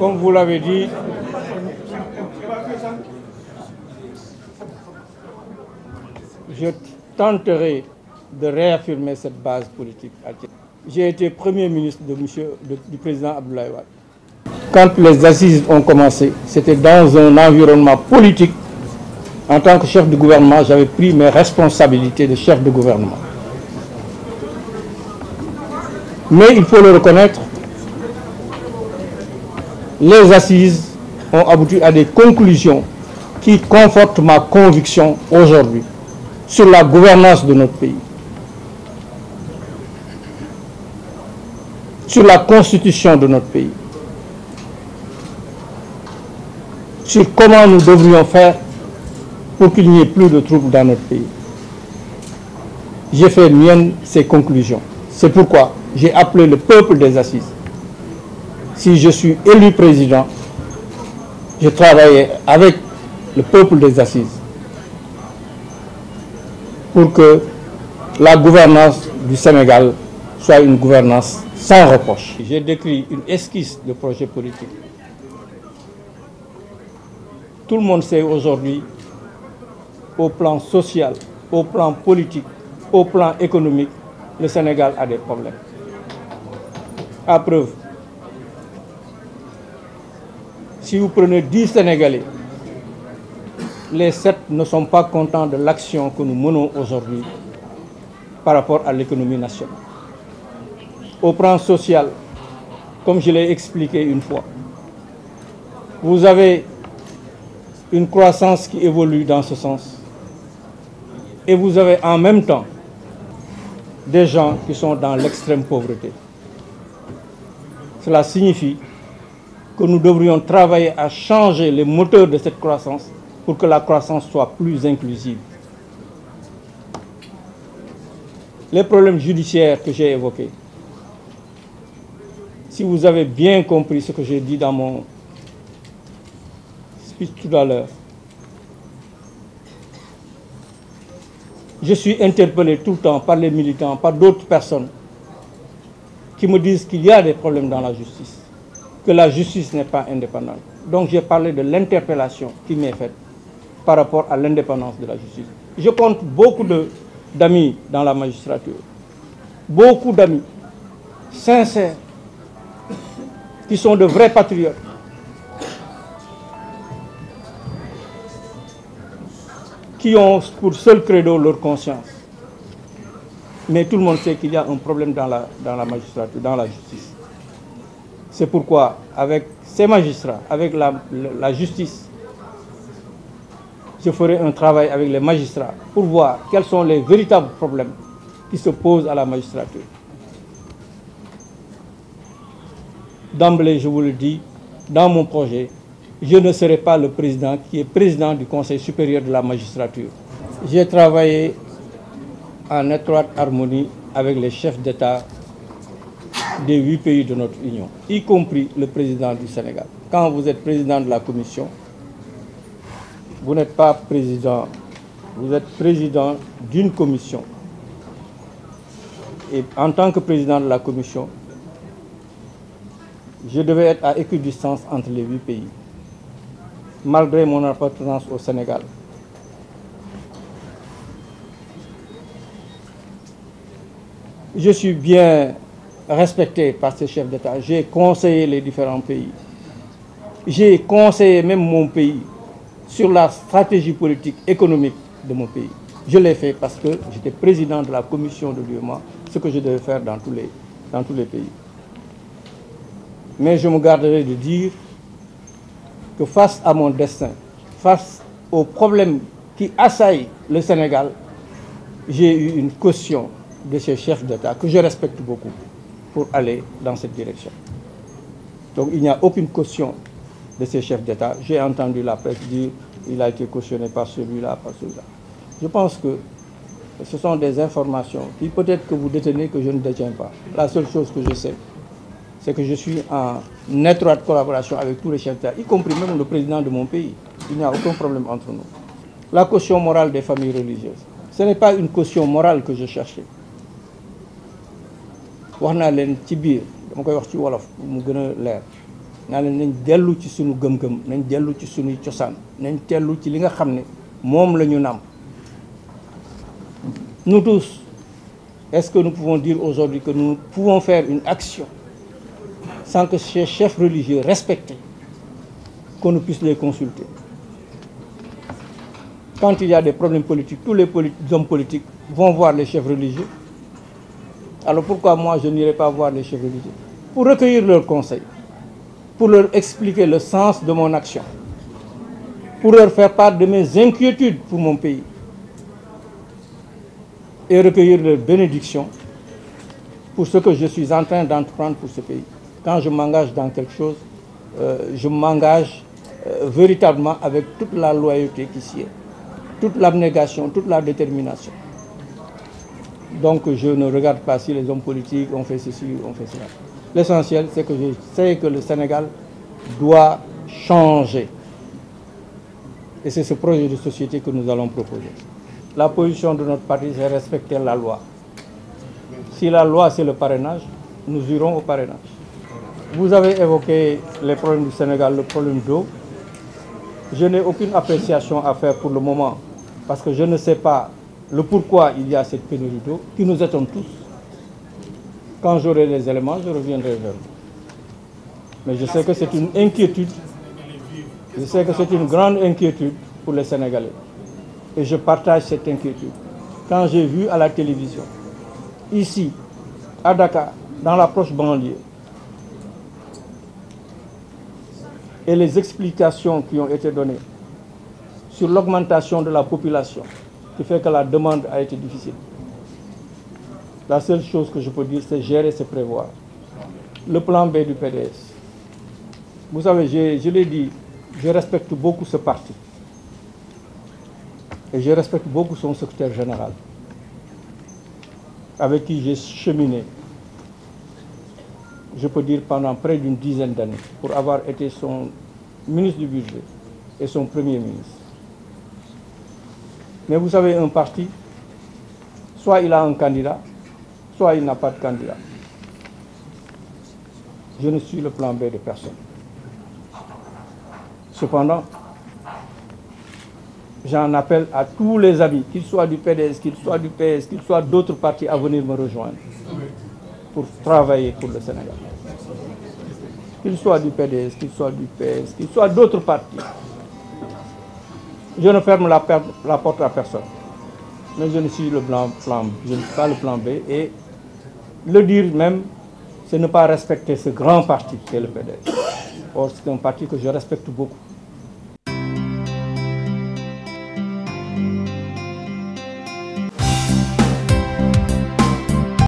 Comme vous l'avez dit, je tenterai de réaffirmer cette base politique. J'ai été Premier ministre du président Abdoulaye Wade. Quand les assises ont commencé, c'était dans un environnement politique. En tant que chef de gouvernement, j'avais pris mes responsabilités de chef de gouvernement. Mais il faut le reconnaître, les assises ont abouti à des conclusions qui confortent ma conviction aujourd'hui sur la gouvernance de notre pays, sur la constitution de notre pays, sur comment nous devrions faire pour qu'il n'y ait plus de troubles dans notre pays. J'ai fait mienne ces conclusions. C'est pourquoi j'ai appelé le peuple des assises. Si je suis élu président, je travaillerai avec le peuple des assises pour que la gouvernance du Sénégal soit une gouvernance sans reproche. J'ai décrit une esquisse de projet politique. Tout le monde sait aujourd'hui, au plan social, au plan politique, au plan économique, le Sénégal a des problèmes. À preuve, si vous prenez 10 Sénégalais, les 7 ne sont pas contents de l'action que nous menons aujourd'hui par rapport à l'économie nationale. Au plan social, comme je l'ai expliqué une fois, vous avez une croissance qui évolue dans ce sens. Et vous avez en même temps des gens qui sont dans l'extrême pauvreté. Cela signifie que nous devrions travailler à changer les moteurs de cette croissance pour que la croissance soit plus inclusive. Les problèmes judiciaires que j'ai évoqués, si vous avez bien compris ce que j'ai dit dans mon speech tout à l'heure, je suis interpellé tout le temps par les militants, par d'autres personnes qui me disent qu'il y a des problèmes dans la justice, que la justice n'est pas indépendante. Donc j'ai parlé de l'interpellation qui m'est faite par rapport à l'indépendance de la justice. Je compte beaucoup d'amis dans la magistrature, beaucoup d'amis sincères, qui sont de vrais patriotes, qui ont pour seul credo leur conscience. Mais tout le monde sait qu'il y a un problème dans la magistrature, dans la justice. C'est pourquoi, avec ces magistrats, avec la justice, je ferai un travail avec les magistrats pour voir quels sont les véritables problèmes qui se posent à la magistrature. D'emblée, je vous le dis, dans mon projet, je ne serai pas le président qui est président du Conseil supérieur de la magistrature. J'ai travaillé en étroite harmonie avec les chefs d'État des 8 pays de notre Union, y compris le président du Sénégal. Quand vous êtes président de la Commission, vous n'êtes pas président, vous êtes président d'une commission. Et en tant que président de la Commission, je devais être à équidistance entre les 8 pays, malgré mon appartenance au Sénégal. Je suis bien respecté par ces chefs d'État. J'ai conseillé les différents pays. J'ai conseillé même mon pays sur la stratégie politique économique de mon pays. Je l'ai fait parce que j'étais président de la commission de l'UEMOA, ce que je devais faire dans tous les pays. Mais je me garderai de dire que face à mon destin, face aux problèmes qui assaillent le Sénégal, j'ai eu une caution de ces chefs d'État que je respecte beaucoup pour aller dans cette direction. Donc il n'y a aucune caution de ces chefs d'État. J'ai entendu la presse dire qu'il a été cautionné par celui-là, par celui-là. Je pense que ce sont des informations qui peut-être que vous détenez que je ne détiens pas. La seule chose que je sais, c'est que je suis en étroite collaboration avec tous les chefs d'État, y compris même le président de mon pays. Il n'y a aucun problème entre nous. La caution morale des familles religieuses, ce n'est pas une caution morale que je cherchais. wax naa leen ci biir dama koy wax ci wolof mu gën a leer naa leen nañ dellu ci suñu gëm-gëm nañ dellu ci suñuy cosaan nañ tellu ci li nga xam ne moom la ñu nàmp. Nous tous, est-ce que nous pouvons dire aujourd'hui que nous pouvons faire une action sans que ces chefs religieux respectés, qu'on ne puisse les consulter? Quand il y a des problèmes politiques, tous les hommes politiques vont voir les chefs religieux. Alors pourquoi moi je n'irai pas voir les chefs religieux? Pour recueillir leurs conseils, pour leur expliquer le sens de mon action, pour leur faire part de mes inquiétudes pour mon pays et recueillir leurs bénédictions pour ce que je suis en train d'entreprendre pour ce pays. Quand je m'engage dans quelque chose, je m'engage véritablement avec toute la loyauté qui s'y est, toute l'abnégation, toute la détermination. Donc je ne regarde pas si les hommes politiques ont fait ceci, ont fait cela. L'essentiel, c'est que je sais que le Sénégal doit changer. Et c'est ce projet de société que nous allons proposer. La position de notre parti, c'est respecter la loi. Si la loi, c'est le parrainage, nous irons au parrainage. Vous avez évoqué les problèmes du Sénégal, le problème d'eau. Je n'ai aucune appréciation à faire pour le moment, parce que je ne sais pas le pourquoi il y a cette pénurie d'eau, qui nous étonne tous. Quand j'aurai les éléments, je reviendrai vers vous. Mais je sais que c'est une inquiétude. Je sais que c'est une grande inquiétude pour les Sénégalais. Et je partage cette inquiétude. Quand j'ai vu à la télévision, ici, à Dakar, dans la proche banlieue, et les explications qui ont été données sur l'augmentation de la population, qui fait que la demande a été difficile. La seule chose que je peux dire, c'est gérer, c'est prévoir. Le plan B du PDS. Vous savez, je l'ai dit, je respecte beaucoup ce parti. Et je respecte beaucoup son secrétaire général, avec qui j'ai cheminé, je peux dire, pendant près d'une dizaine d'années, pour avoir été son ministre du budget et son premier ministre. Mais vous savez, un parti, soit il a un candidat, soit il n'a pas de candidat. Je ne suis le plan B de personne. Cependant, j'en appelle à tous les amis, qu'ils soient du PDS, qu'ils soient du PS, qu'ils soient d'autres partis, à venir me rejoindre pour travailler pour le Sénégal. Qu'ils soient du PDS, qu'ils soient du PS, qu'ils soient d'autres partis. Je ne ferme la porte à personne. Mais je ne suis je ne suis pas le plan B. Et le dire même, c'est ne pas respecter ce grand parti qu'est le PDS. Or, c'est un parti que je respecte beaucoup.